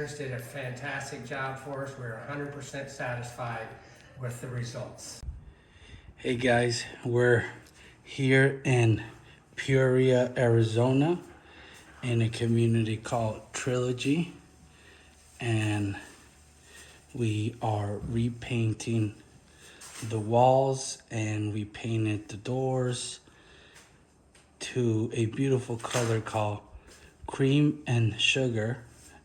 Did a fantastic job for us. We're 100% satisfied with the results. Hey guys, we're here in Peoria, Arizona in a community called Trilogy, and we are repainting the walls, and we painted the doors to a beautiful color called Cream and Sugar.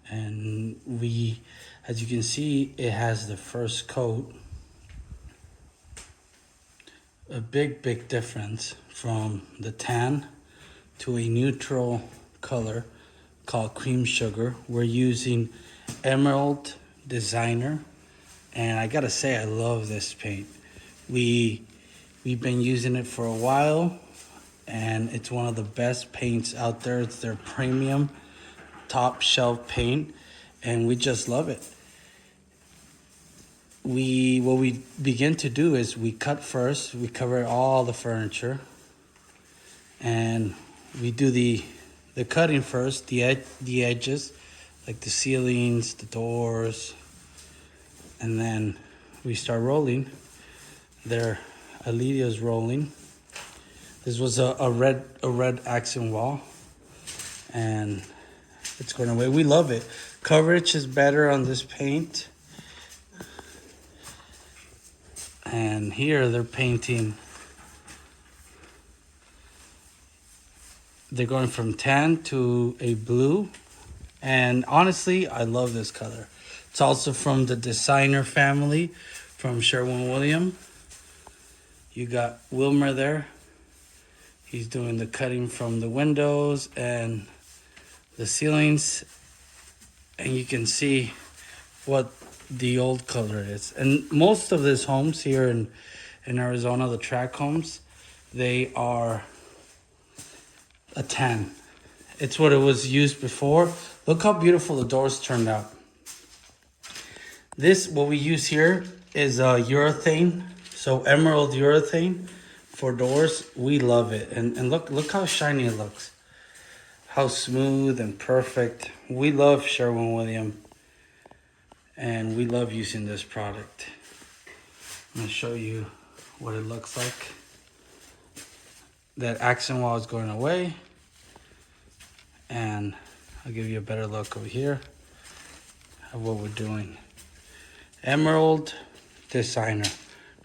And we, as you can see, it has the first coat. A big difference from the tan to a neutral color called Cream Sugar. We're using Emerald Designer, and I gotta say, I love this paint. We've been using it for a while, and it's one of the best paints out there. It's their premium top shelf paint, and we just love it. What we begin to do is we cut first. We cover all the furniture, and we do the cutting first, the edges, like the ceilings, the doors, and then we start rolling. There, Alidia's rolling. This was a red accent wall, and it's going away. We love it. Coverage is better on this paint. And here they're painting. They're going from tan to a blue. And honestly, I love this color. It's also from the designer family from Sherwin-Williams. You got Wilmer there. He's doing the cutting from the windows and the ceilings, and you can see what the old color is. And most of these homes here in Arizona, the tract homes, they are a tan. It's what it was used before. Look how beautiful the doors turned out. What we use here is urethane, so Emerald Urethane for doors. We love it, and look how shiny it looks. How smooth and perfect. We love Sherwin-Williams, and we love using this product. I'm gonna show you what it looks like. That accent wall is going away, and I'll give you a better look over here of what we're doing. Emerald Designer,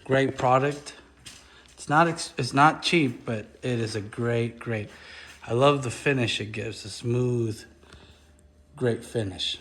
great product. It's not cheap, but it is a great. I love the finish it gives, a smooth, great finish.